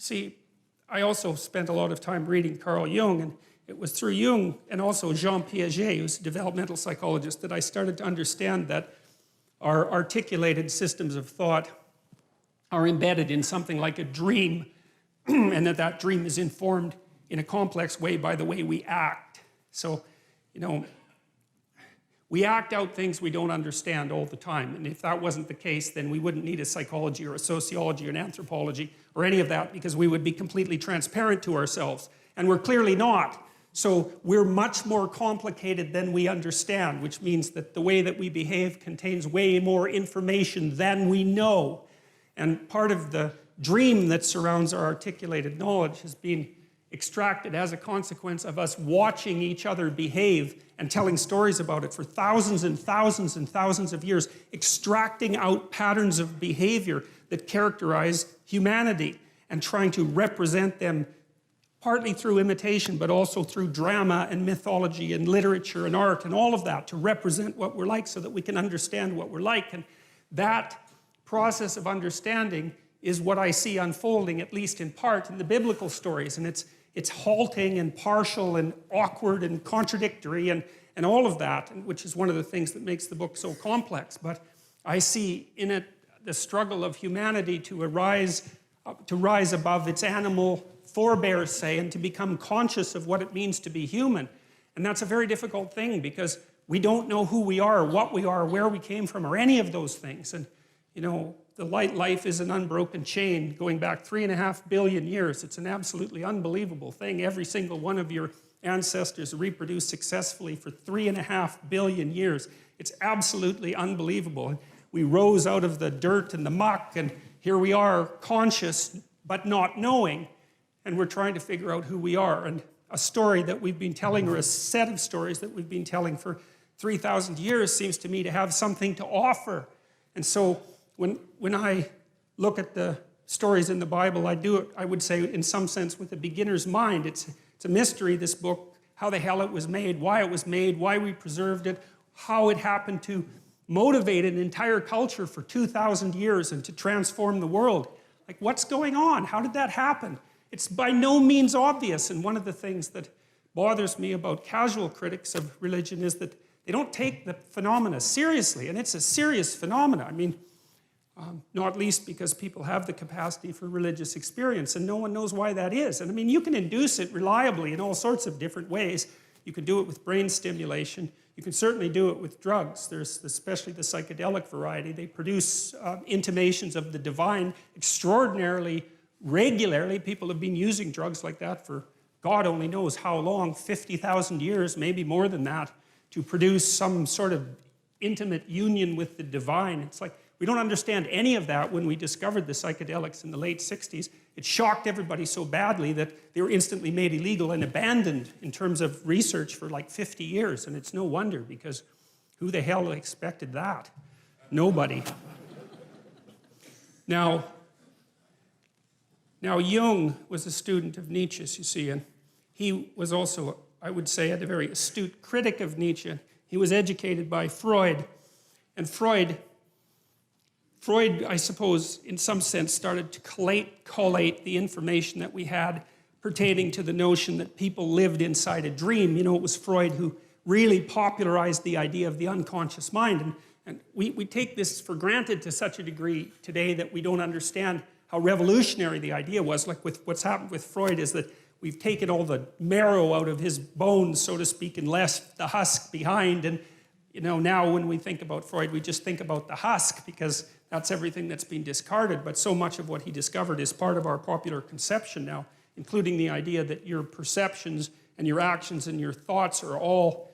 See, I also spent a lot of time reading Carl Jung, and it was through Jung and also Jean Piaget, who's a developmental psychologist, that I started to understand that our articulated systems of thought are embedded in something like a dream, and that dream is informed in a complex way by the way we act. So, you know, we act out things we don't understand all the time, and if that wasn't the case, then we wouldn't need a psychology or a sociology or an anthropology or any of that, because we would be completely transparent to ourselves, and we're clearly not. So we're much more complicated than we understand, which means that the way that we behave contains way more information than we know. And part of the dream that surrounds our articulated knowledge has been extracted as a consequence of us watching each other behave and telling stories about it for thousands and thousands and thousands of years, extracting out patterns of behavior that characterize humanity and trying to represent them partly through imitation, but also through drama and mythology and literature and art and all of that, to represent what we're like so that we can understand what we're like. And that process of understanding is what I see unfolding, at least in part, in the biblical stories. And it's halting and partial and awkward and contradictory and all of that, which is one of the things that makes the book so complex. But I see in it the struggle of humanity to rise above its animal forebears, say, and to become conscious of what it means to be human. And that's a very difficult thing, because we don't know who we are, what we are, where we came from, or any of those things. And, you know, the life is an unbroken chain going back 3.5 billion years. It's an absolutely unbelievable thing. Every single one of your ancestors reproduced successfully for 3.5 billion years. It's absolutely unbelievable. We rose out of the dirt and the muck, and here we are, conscious but not knowing. And we're trying to figure out who we are. And a story that we've been telling, or a set of stories that we've been telling for 3,000 years, seems to me to have something to offer. And so when I look at the stories in the Bible, I do it, I would say, in some sense, with a beginner's mind. It's a mystery, this book, how the hell it was made, why we preserved it, how it happened to motivate an entire culture for 2,000 years and to transform the world. Like, what's going on? How did that happen? It's by no means obvious, and one of the things that bothers me about casual critics of religion is that they don't take the phenomena seriously, and it's a serious phenomena. I mean, not least because people have the capacity for religious experience, and no one knows why that is. And I mean, you can induce it reliably in all sorts of different ways. You can do it with brain stimulation. You can certainly do it with drugs. There's especially the psychedelic variety. They produce intimations of the divine extraordinarily regularly. People have been using drugs like that for God only knows how long, 50,000 years, maybe more than that, to produce some sort of intimate union with the divine. It's like, we don't understand any of that. When we discovered the psychedelics in the late 60s, it shocked everybody so badly that they were instantly made illegal and abandoned in terms of research for like 50 years. And it's no wonder, because who the hell expected that? Nobody. Now Jung was a student of Nietzsche's, you see, and he was also, I would say, a very astute critic of Nietzsche. He was educated by Freud, and Freud, I suppose, in some sense, started to collate the information that we had pertaining to the notion that people lived inside a dream. You know, it was Freud who really popularized the idea of the unconscious mind, and we take this for granted to such a degree today that we don't understand how revolutionary the idea was. Like, with what's happened with Freud is that we've taken all the marrow out of his bones, so to speak, and left the husk behind. And, you know, now when we think about Freud, we just think about the husk, because that's everything that's been discarded. But so much of what he discovered is part of our popular conception now, including the idea that your perceptions and your actions and your thoughts are all,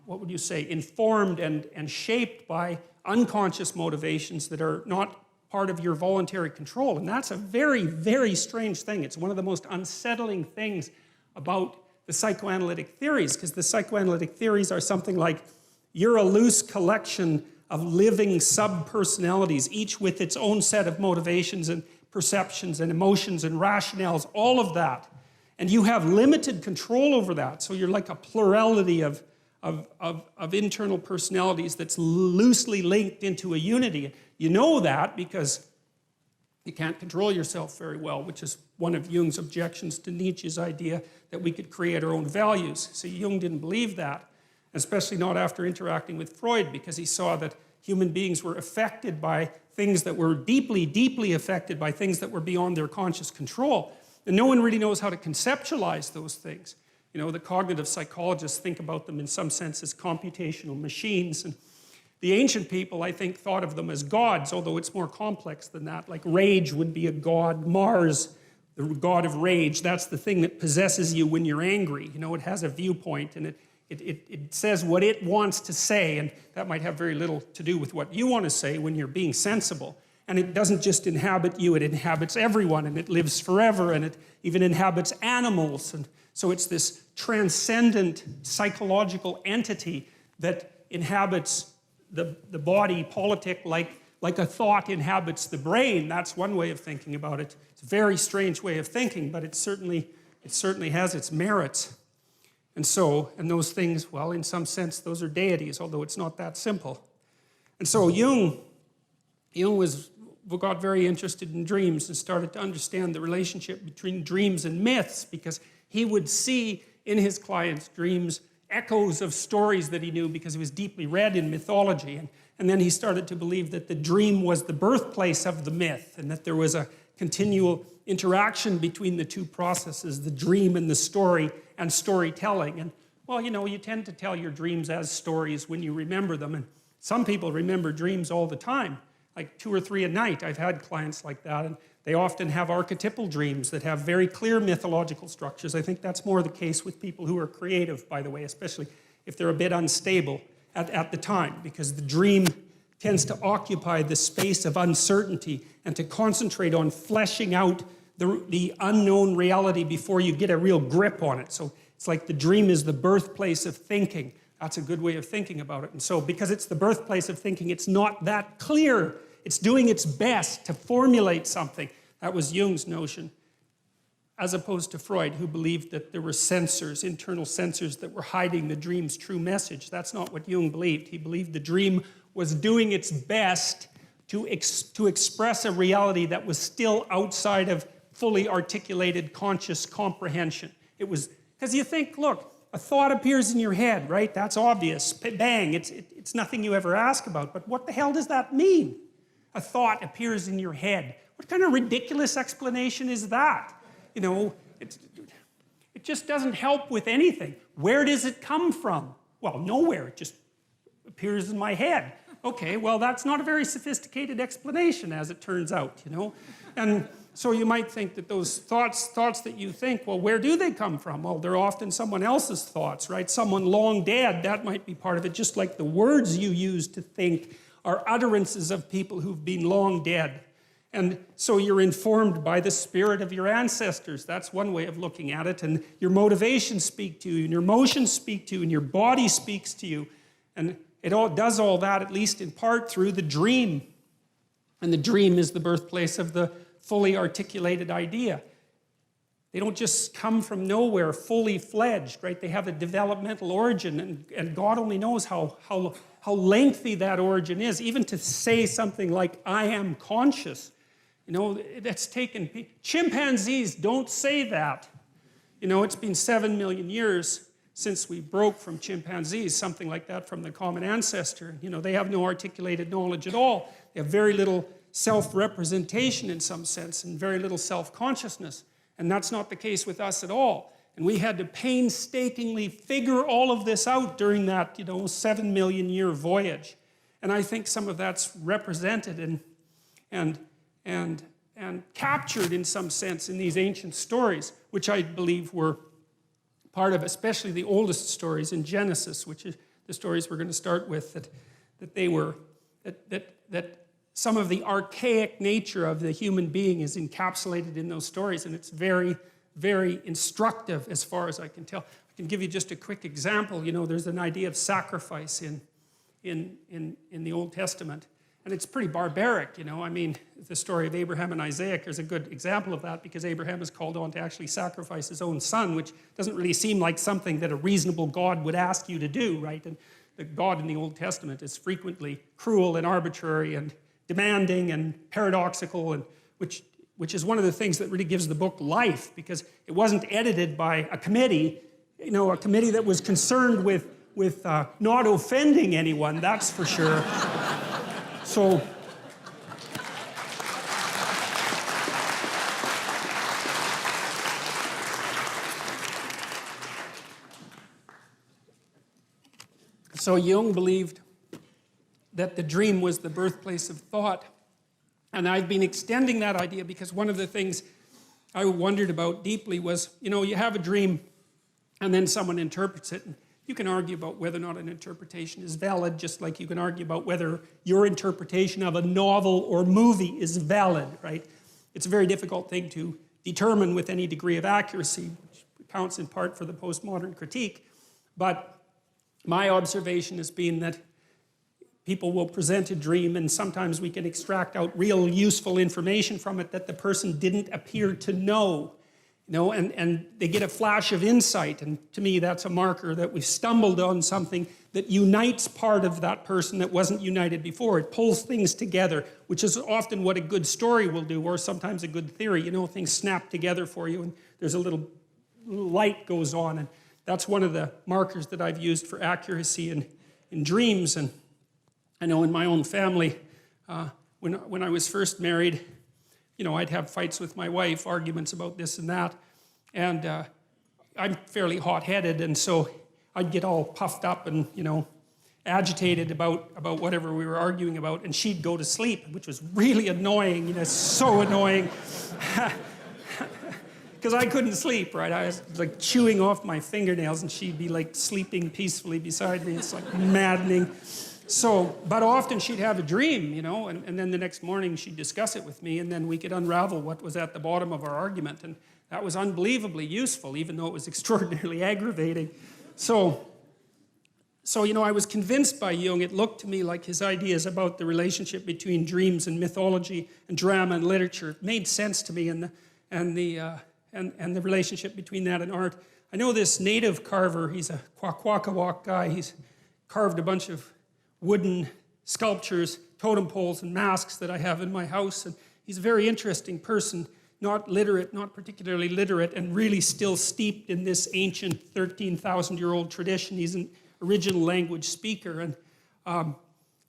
what would you say, informed and shaped by unconscious motivations that are not part of your voluntary control. And that's a very, very strange thing. It's one of the most unsettling things about the psychoanalytic theories, because the psychoanalytic theories are something like, you're a loose collection of living sub-personalities, each with its own set of motivations and perceptions and emotions and rationales, all of that. And you have limited control over that. So you're like a plurality of internal personalities that's loosely linked into a unity. You know that because You can't control yourself very well, which is one of Jung's objections to Nietzsche's idea that we could create our own values. See, Jung didn't believe that, especially not after interacting with Freud, because he saw that human beings were affected by things that were deeply, deeply affected by things that were beyond their conscious control. And no one really knows how to conceptualize those things. You know, the cognitive psychologists think about them in some sense as computational machines. And the ancient people, I think, thought of them as gods, although it's more complex than that. Like rage would be a god. Mars, the god of rage, that's the thing that possesses you when you're angry. You know, it has a viewpoint and it says what it wants to say, and that might have very little to do with what you want to say when you're being sensible. And it doesn't just inhabit you, it inhabits everyone, and it lives forever, and it even inhabits animals. And so it's this transcendent psychological entity that inhabits the body politic like a thought inhabits the brain. That's one way of thinking about it. It's a very strange way of thinking, but it certainly has its merits. And those things, well, in some sense, those are deities, although it's not that simple. And so Jung got very interested in dreams and started to understand the relationship between dreams and myths, because he would see in his clients' dreams echoes of stories that he knew because he was deeply read in mythology. And then he started to believe that the dream was the birthplace of the myth, and that there was a continual interaction between the two processes, the dream and the story, and storytelling. And, well, you know, you tend to tell your dreams as stories when you remember them. And some people remember dreams all the time, like 2 or 3 a night. I've had clients like that, and they often have archetypal dreams that have very clear mythological structures. I think that's more the case with people who are creative, by the way, especially if they're a bit unstable at the time, because the dream tends to occupy the space of uncertainty and to concentrate on fleshing out the unknown reality before you get a real grip on it. So it's like the dream is the birthplace of thinking. That's a good way of thinking about it. And so because it's the birthplace of thinking, it's not that clear. It's doing its best to formulate something. That was Jung's notion, as opposed to Freud, who believed that there were sensors, internal sensors, that were hiding the dream's true message. That's not what Jung believed. He believed the dream was doing its best to express a reality that was still outside of fully articulated conscious comprehension. It was, because you think, look, a thought appears in your head, right? That's obvious. Bang, it's nothing you ever ask about. But what the hell does that mean? A thought appears in your head. What kind of ridiculous explanation is that? You know, it just doesn't help with anything. Where does it come from? Well, nowhere. It just appears in my head. Okay, well, that's not a very sophisticated explanation, as it turns out, you know? And so you might think that those thoughts that you think, well, where do they come from? Well, they're often someone else's thoughts, right? Someone long dead, that might be part of it, just like the words you use to think are utterances of people who've been long dead. And so you're informed by the spirit of your ancestors. That's one way of looking at it. And your motivations speak to you, and your emotions speak to you, and your body speaks to you. And it all does all that, at least in part, through the dream. And the dream is the birthplace of the fully articulated idea. They don't just come from nowhere fully fledged, right? They have a developmental origin, and God only knows how lengthy that origin is. Even to say something like, I am conscious, you know, that's taken, chimpanzees don't say that. You know, it's been 7 million years since we broke from chimpanzees, something like that from the common ancestor. You know, they have no articulated knowledge at all. They have very little self-representation in some sense, and very little self-consciousness. And that's not the case with us at all. And we had to painstakingly figure all of this out during that, 7 million year voyage. And I think some of that's represented and captured in some sense in these ancient stories, which I believe were part of, especially the oldest stories in Genesis, which is the stories we're going to start with, that some of the archaic nature of the human being is encapsulated in those stories, and it's very, very instructive as far as I can tell. I can give you just a quick example. You know, there's an idea of sacrifice in the Old Testament, and it's pretty barbaric, you know. I mean, the story of Abraham and Isaac is a good example of that, because Abraham is called on to actually sacrifice his own son, which doesn't really seem like something that a reasonable God would ask you to do, right? And the God in the Old Testament is frequently cruel and arbitrary and demanding and paradoxical and which is one of the things that really gives the book life, because it wasn't edited by a committee, a committee that was concerned with not offending anyone, that's for sure. So Jung believed that the dream was the birthplace of thought. And I've been extending that idea because one of the things I wondered about deeply was, you have a dream and then someone interprets it. And you can argue about whether or not an interpretation is valid, just like you can argue about whether your interpretation of a novel or movie is valid, right? It's a very difficult thing to determine with any degree of accuracy, which counts in part for the postmodern critique. But my observation has been that people will present a dream and sometimes we can extract out real useful information from it that the person didn't appear to know. And they get a flash of insight, and to me that's a marker that we've stumbled on something that unites part of that person that wasn't united before. It pulls things together, which is often what a good story will do, or sometimes a good theory. Things snap together for you and there's a little light goes on. And that's one of the markers that I've used for accuracy in dreams. And I know in my own family, when I was first married, I'd have fights with my wife, arguments about this and that. And I'm fairly hot-headed, and so I'd get all puffed up and, agitated about whatever we were arguing about, and she'd go to sleep, which was really annoying, so annoying. Because I couldn't sleep, right? I was like chewing off my fingernails and she'd be like sleeping peacefully beside me. It's like maddening. So, but often she'd have a dream, and then the next morning she'd discuss it with me and then we could unravel what was at the bottom of our argument. And that was unbelievably useful, even though it was extraordinarily aggravating. So I was convinced by Jung. It looked to me like his ideas about the relationship between dreams and mythology and drama and literature made sense to me, and the relationship between that and art. I know this native carver, he's a Kwakwaka'wakw guy. He's carved a bunch of wooden sculptures, totem poles, and masks that I have in my house. And he's a very interesting person, not literate, not particularly literate, and really still steeped in this ancient 13,000-year-old tradition. He's an original language speaker. And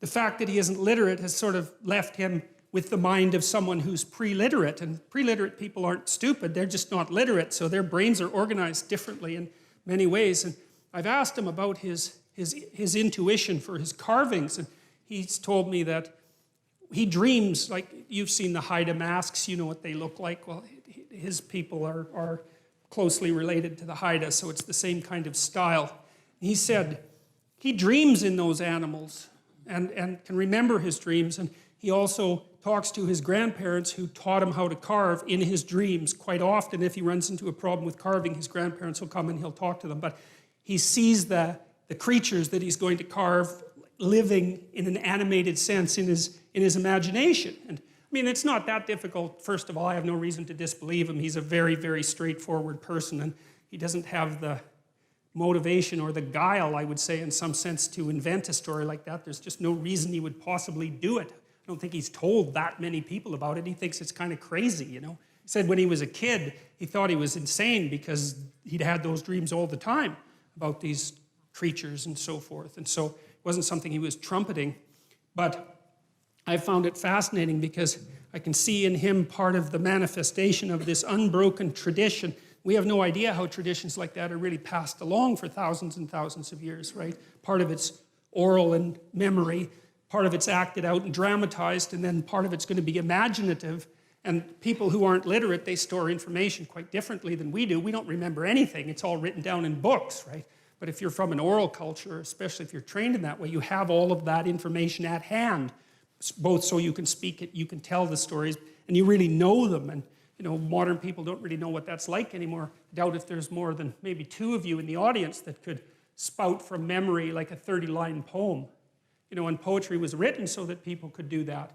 the fact that he isn't literate has sort of left him with the mind of someone who's pre-literate. And pre-literate people aren't stupid, they're just not literate, so their brains are organized differently in many ways. And I've asked him about his intuition for his carvings, and he's told me that he dreams, like you've seen the Haida masks, you know what they look like. Well, his people are closely related to the Haida, so it's the same kind of style. He said he dreams in those animals and can remember his dreams, and he also talks to his grandparents who taught him how to carve in his dreams. Quite often, if he runs into a problem with carving, his grandparents will come and he'll talk to them. But he sees the creatures that he's going to carve living in an animated sense in his imagination. And I mean, it's not that difficult. First of all, I have no reason to disbelieve him. He's a very, very straightforward person, and he doesn't have the motivation or the guile, I would say, in some sense, to invent a story like that. There's just no reason he would possibly do it. I don't think he's told that many people about it. He thinks it's kind of crazy, He said when he was a kid, he thought he was insane because he'd had those dreams all the time about these creatures and so forth. And so it wasn't something he was trumpeting. But I found it fascinating because I can see in him part of the manifestation of this unbroken tradition. We have no idea how traditions like that are really passed along for thousands and thousands of years, right? Part of it's oral and memory, part of it's acted out and dramatized, and then part of it's going to be imaginative. And people who aren't literate, they store information quite differently than we do. We don't remember anything. It's all written down in books, right? But if you're from an oral culture, especially if you're trained in that way, you have all of that information at hand, both so you can speak it, you can tell the stories, and you really know them. And modern people don't really know what that's like anymore. I doubt if there's more than maybe 2 of you in the audience that could spout from memory like a 30-line poem. And poetry was written so that people could do that.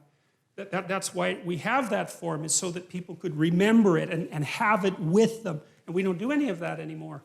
That's why we have that form, is so that people could remember it and have it with them. And we don't do any of that anymore.